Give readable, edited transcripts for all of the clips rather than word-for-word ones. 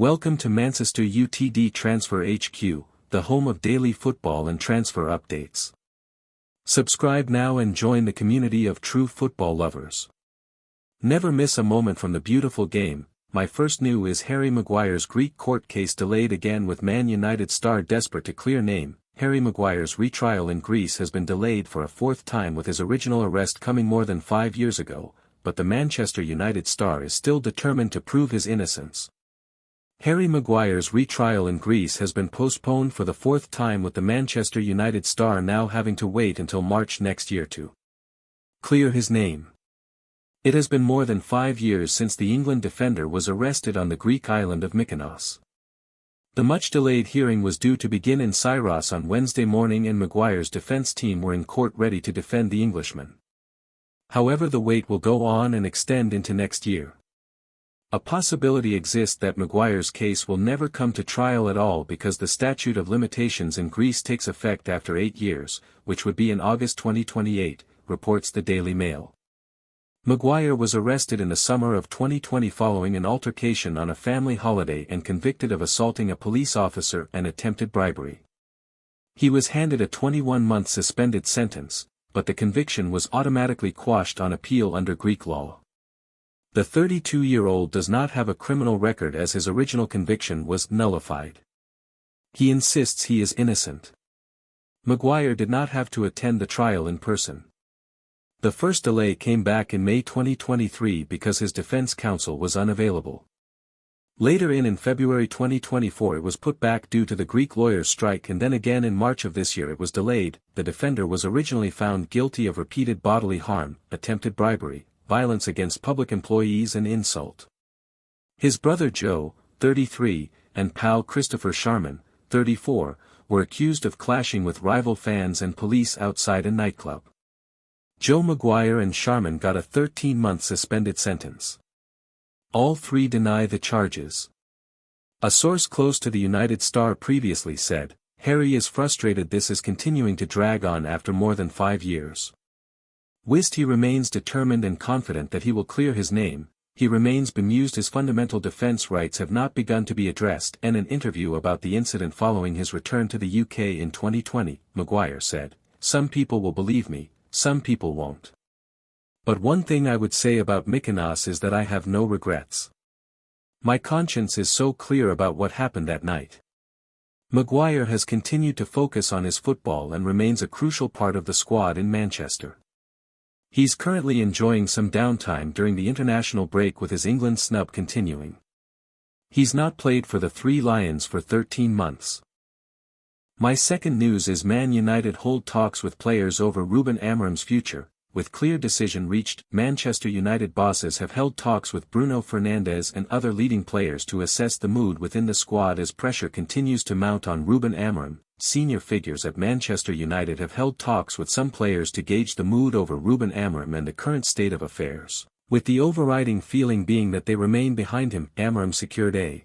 Welcome to Mancester Utd Transfer HQ, the home of daily football and transfer updates. Subscribe now and join the community of true football lovers. Never miss a moment from the beautiful game. My first news is Harry Maguire's Greek court case delayed again, with Man United star desperate to clear name. Harry Maguire's retrial in Greece has been delayed for a fourth time, with his original arrest coming more than 5 years ago, but the Manchester United star is still determined to prove his innocence. Harry Maguire's retrial in Greece has been postponed for the fourth time, with the Manchester United star now having to wait until March next year to clear his name. It has been more than 5 years since the England defender was arrested on the Greek island of Mykonos. The much-delayed hearing was due to begin in Syros on Wednesday morning, and Maguire's defence team were in court ready to defend the Englishman. However, the wait will go on and extend into next year. A possibility exists that Maguire's case will never come to trial at all, because the statute of limitations in Greece takes effect after 8 years, which would be in August 2028, reports the Daily Mail. Maguire was arrested in the summer of 2020 following an altercation on a family holiday and convicted of assaulting a police officer and attempted bribery. He was handed a 21-month suspended sentence, but the conviction was automatically quashed on appeal under Greek law. The 32-year-old does not have a criminal record, as his original conviction was nullified. He insists he is innocent. Maguire did not have to attend the trial in person. The first delay came back in May 2023 because his defense counsel was unavailable. Later in February 2024 it was put back due to the Greek lawyers' strike, and then again in March of this year it was delayed. The defender was originally found guilty of repeated bodily harm, attempted bribery, violence against public employees and insult. His brother Joe, 33, and pal Christopher Sharman, 34, were accused of clashing with rival fans and police outside a nightclub. Joe Maguire and Sharman got a 13-month suspended sentence. All three deny the charges. A source close to the United star previously said, "Harry is frustrated this is continuing to drag on after more than 5 years. Whilst he remains determined and confident that he will clear his name, he remains bemused his fundamental defence rights have not begun to be addressed." In an interview about the incident following his return to the UK in 2020, Maguire said, "Some people will believe me, some people won't. But one thing I would say about Mykonos is that I have no regrets. My conscience is so clear about what happened that night." Maguire has continued to focus on his football and remains a crucial part of the squad in Manchester. He's currently enjoying some downtime during the international break, with his England snub continuing. He's not played for the Three Lions for 13 months. My second news is Man United hold talks with players over Ruben Amorim's future. With clear decision reached, Manchester United bosses have held talks with Bruno Fernandes and other leading players to assess the mood within the squad as pressure continues to mount on Ruben Amorim. Senior figures at Manchester United have held talks with some players to gauge the mood over Ruben Amorim and the current state of affairs, with the overriding feeling being that they remain behind him. Amorim secured a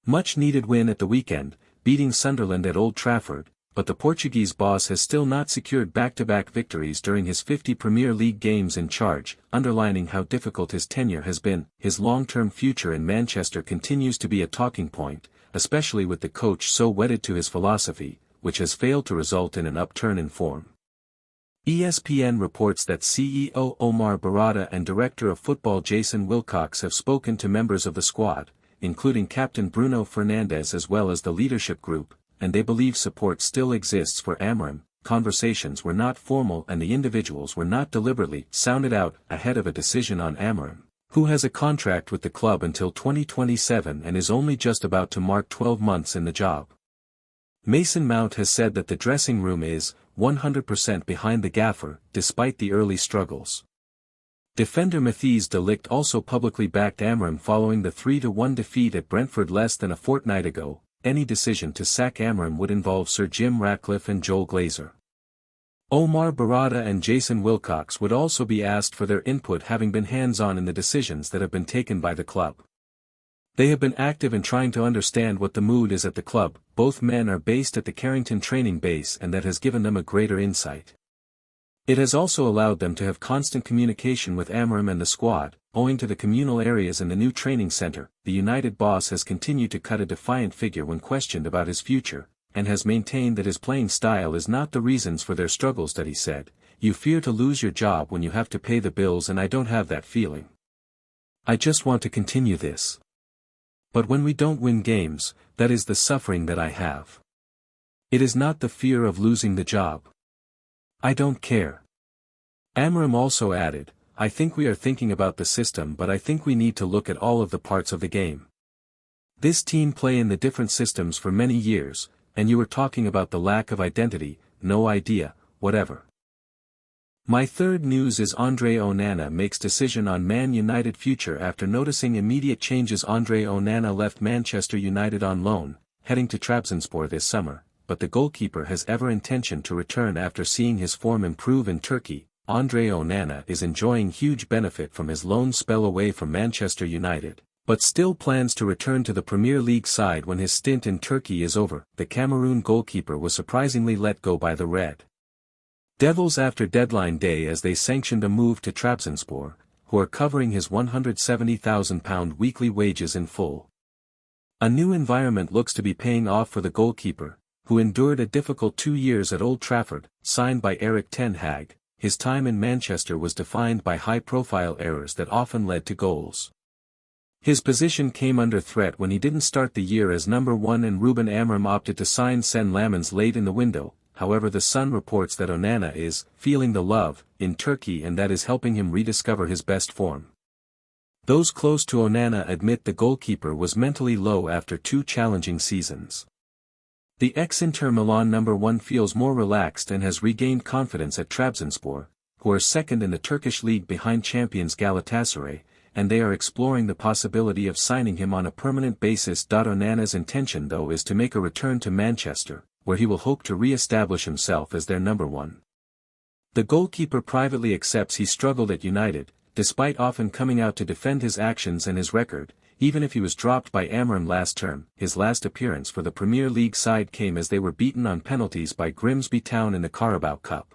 much-needed win at the weekend, beating Sunderland at Old Trafford, but the Portuguese boss has still not secured back-to-back victories during his 50 Premier League games in charge, underlining how difficult his tenure has been. His long-term future in Manchester continues to be a talking point, especially with the coach so wedded to his philosophy, which has failed to result in an upturn in form. ESPN reports that CEO Omar Barada and Director of Football Jason Wilcox have spoken to members of the squad, including Captain Bruno Fernandes as well as the leadership group, and they believe support still exists for Amorim. Conversations were not formal and the individuals were not deliberately sounded out ahead of a decision on Amorim, who has a contract with the club until 2027 and is only just about to mark 12 months in the job. Mason Mount has said that the dressing room is 100% behind the gaffer, despite the early struggles. Defender Matthijs de Ligt also publicly backed Amorim following the 3-1 defeat at Brentford less than a fortnight ago. Any decision to sack Amorim would involve Sir Jim Ratcliffe and Joel Glazer. Omar Barada and Jason Wilcox would also be asked for their input, having been hands-on in the decisions that have been taken by the club. They have been active in trying to understand what the mood is at the club. Both men are based at the Carrington training base, and that has given them a greater insight. It has also allowed them to have constant communication with Amorim and the squad. owing to the communal areas in the new training centre. The United boss has continued to cut a defiant figure when questioned about his future, and has maintained that his playing style is not the reasons for their struggles. That he said, "You fear to lose your job when you have to pay the bills, and I don't have that feeling. I just want to continue this. But when we don't win games, that is the suffering that I have. It is not the fear of losing the job. I don't care." Amorim also added, "I think we are thinking about the system, but I think we need to look at all of the parts of the game. This team play in the different systems for many years, and you were talking about the lack of identity, no idea, whatever." My third news is Andre Onana makes decision on Man United future after noticing immediate changes. Andre Onana left Manchester United on loan, heading to Trabzonspor this summer, but the goalkeeper has every intention to return after seeing his form improve in Turkey. Andre Onana is enjoying huge benefit from his loan spell away from Manchester United, but still plans to return to the Premier League side when his stint in Turkey is over. The Cameroon goalkeeper was surprisingly let go by the Red Devils after deadline day as they sanctioned a move to Trabzonspor, who are covering his £170,000 weekly wages in full. A new environment looks to be paying off for the goalkeeper, who endured a difficult 2 years at Old Trafford. Signed by Erik ten Hag, his time in Manchester was defined by high-profile errors that often led to goals. His position came under threat when he didn't start the year as number 1 and Ruben Amorim opted to sign Sen Lamens late in the window. However, the Sun reports that Onana is feeling the love in Turkey, and that is helping him rediscover his best form. Those close to Onana admit the goalkeeper was mentally low after 2 challenging seasons. The ex-Inter Milan number 1 feels more relaxed and has regained confidence at Trabzonspor, who are second in the Turkish league behind champions Galatasaray, and they are exploring the possibility of signing him on a permanent basis. Onana's intention though is to make a return to Manchester, where he will hope to re-establish himself as their number 1. The goalkeeper privately accepts he struggled at United, despite often coming out to defend his actions and his record. Even if he was dropped by Amorim last term, his last appearance for the Premier League side came as they were beaten on penalties by Grimsby Town in the Carabao Cup.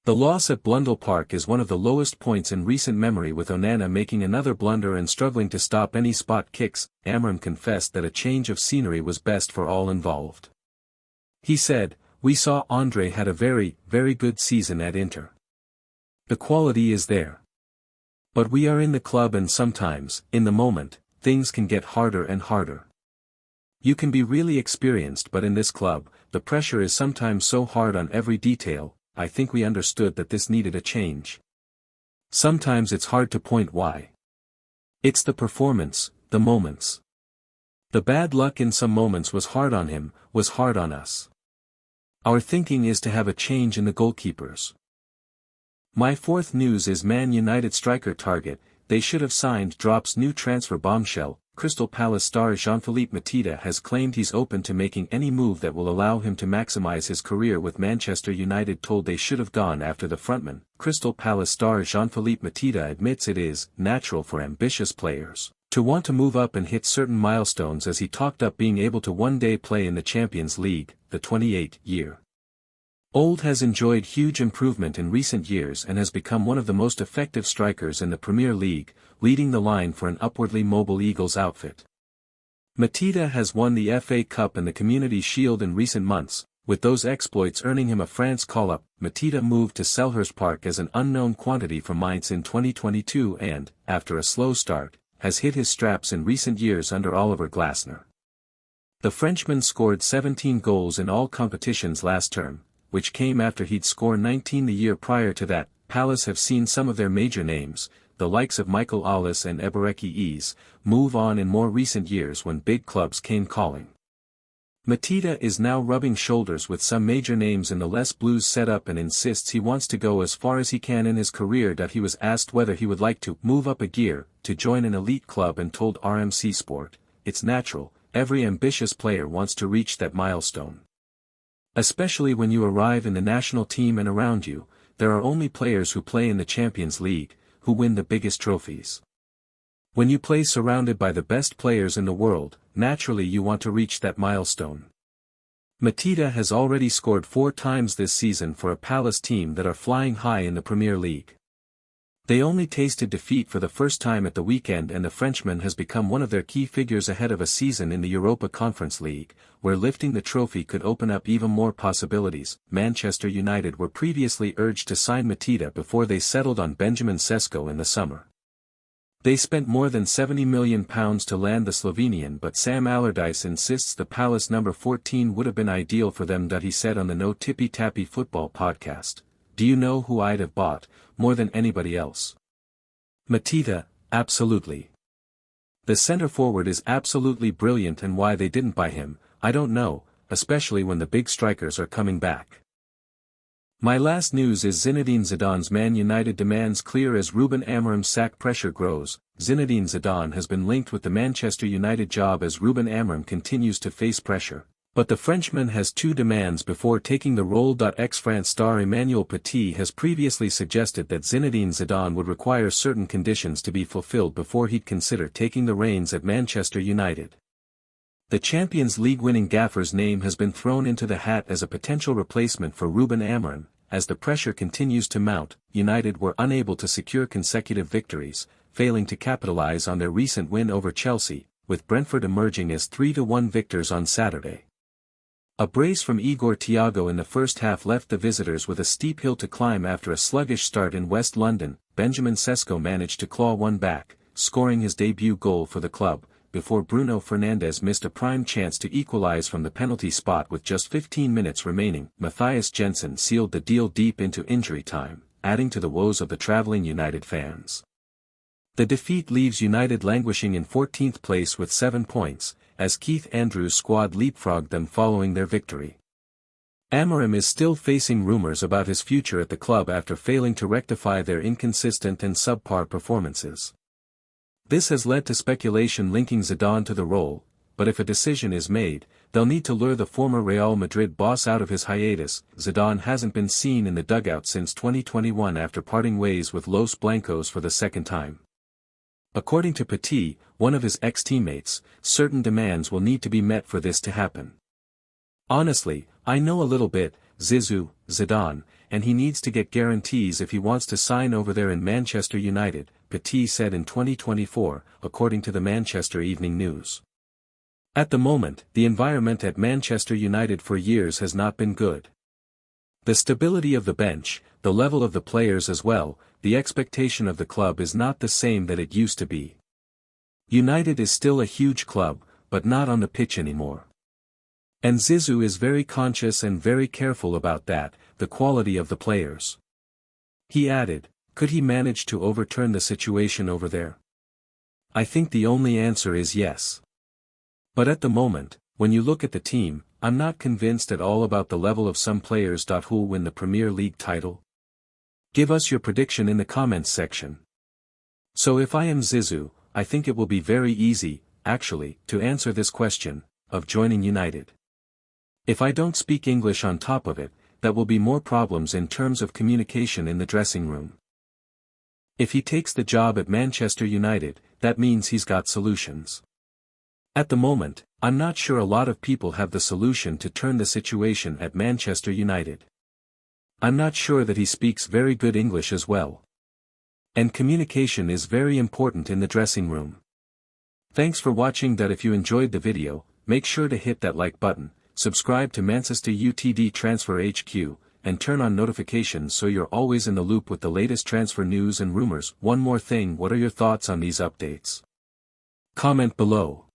The loss at Blundell Park is one of the lowest points in recent memory, with Onana making another blunder and struggling to stop any spot kicks. Amorim confessed that a change of scenery was best for all involved. He said, "We saw Andre had a very, very good season at Inter. The quality is there. But we are in the club, and sometimes, in the moment, things can get harder and harder. You can be really experienced, but in this club, the pressure is sometimes so hard on every detail. I think we understood that this needed a change. Sometimes it's hard to point why. It's the performance, the moments. The bad luck in some moments was hard on him, was hard on us. Our thinking is to have a change in the goalkeepers." My fourth news is Man United striker target they should have signed drops new transfer bombshell. Crystal Palace star Jean-Philippe Mateta has claimed he's open to making any move that will allow him to maximize his career with Manchester United, told they should have gone after the frontman. Crystal Palace star Jean-Philippe Mateta admits it is natural for ambitious players to want to move up and hit certain milestones, as he talked up being able to one day play in the Champions League. The 28-year-old has enjoyed huge improvement in recent years and has become one of the most effective strikers in the Premier League, leading the line for an upwardly mobile Eagles outfit. Mateta has won the FA Cup and the Community Shield in recent months, with those exploits earning him a France call-up. Mateta moved to Selhurst Park as an unknown quantity from Mainz in 2022 and, after a slow start, has hit his straps in recent years under Oliver Glasner. The Frenchman scored 17 goals in all competitions last term, which came after he'd scored 19 the year prior to that. Palace have seen some of their major names, the likes of Michael Ollis and Ebereki Eze, move on in more recent years when big clubs came calling. Mateta is now rubbing shoulders with some major names in the Les Blues setup and insists he wants to go as far as he can in his career. He was asked whether he would like to move up a gear to join an elite club and told RMC Sport, "It's natural, every ambitious player wants to reach that milestone. Especially when you arrive in the national team and around you, there are only players who play in the Champions League, who win the biggest trophies. When you play surrounded by the best players in the world, naturally you want to reach that milestone." Mateta has already scored 4 times this season for a Palace team that are flying high in the Premier League. They only tasted defeat for the first time at the weekend, and the Frenchman has become one of their key figures ahead of a season in the Europa Conference League, where lifting the trophy could open up even more possibilities. Manchester United were previously urged to sign Matida before they settled on Benjamin Sesko in the summer. They spent more than £70 million to land the Slovenian, but Sam Allardyce insists the Palace number 14 would have been ideal for them. He said on the No Tippy Tappy Football podcast, "Do you know who I'd have bought, more than anybody else? Matida, absolutely. The centre-forward is absolutely brilliant, and why they didn't buy him, I don't know, especially when the big strikers are coming back." My last news is Zinedine Zidane's Man United demands clear as Ruben Amorim's sack pressure grows. Zinedine Zidane has been linked with the Manchester United job as Ruben Amorim continues to face pressure, but the Frenchman has two demands before taking the role. Ex-France star Emmanuel Petit has previously suggested that Zinedine Zidane would require certain conditions to be fulfilled before he'd consider taking the reins at Manchester United. The Champions League winning gaffer's name has been thrown into the hat as a potential replacement for Ruben Amorim. As the pressure continues to mount, United were unable to secure consecutive victories, failing to capitalize on their recent win over Chelsea, with Brentford emerging as 3-1 victors on Saturday. A brace from Igor Thiago in the first half left the visitors with a steep hill to climb after a sluggish start in West London. Benjamin Sesko managed to claw one back, scoring his debut goal for the club, before Bruno Fernandes missed a prime chance to equalize from the penalty spot with just 15 minutes remaining. Matthias Jensen sealed the deal deep into injury time, adding to the woes of the travelling United fans. The defeat leaves United languishing in 14th place with 7 points, as Keith Andrews' squad leapfrogged them following their victory. Amorim is still facing rumours about his future at the club after failing to rectify their inconsistent and subpar performances. This has led to speculation linking Zidane to the role, but if a decision is made, they'll need to lure the former Real Madrid boss out of his hiatus. Zidane hasn't been seen in the dugout since 2021 after parting ways with Los Blancos for the second time. According to Petit, one of his ex-teammates, certain demands will need to be met for this to happen. "Honestly, I know a little bit, Zidane, and he needs to get guarantees if he wants to sign over there in Manchester United," Petit said in 2024, according to the Manchester Evening News. At the moment, the environment at Manchester United for years has not been good. The stability of the bench, the level of the players as well, the expectation of the club is not the same that it used to be. United is still a huge club, but not on the pitch anymore. And Zizou is very conscious and very careful about that, the quality of the players. He added, "Could he manage to overturn the situation over there? I think the only answer is yes. But at the moment, when you look at the team, I'm not convinced at all about the level of some players. Who'll win the Premier League title? Give us your prediction in the comments section." So if I am Zizou, I think it will be very easy, actually, to answer this question, of joining United. If I don't speak English on top of it, that will be more problems in terms of communication in the dressing room. If he takes the job at Manchester United, that means he's got solutions. At the moment, I'm not sure a lot of people have the solution to turn the situation at Manchester United. I'm not sure that he speaks very good English as well. And communication is very important in the dressing room. Thanks for watching. If you enjoyed the video, make sure to hit that like button, subscribe to Mancester Utd Transfer HQ, and turn on notifications so you're always in the loop with the latest transfer news and rumors. One more thing, what are your thoughts on these updates? Comment below.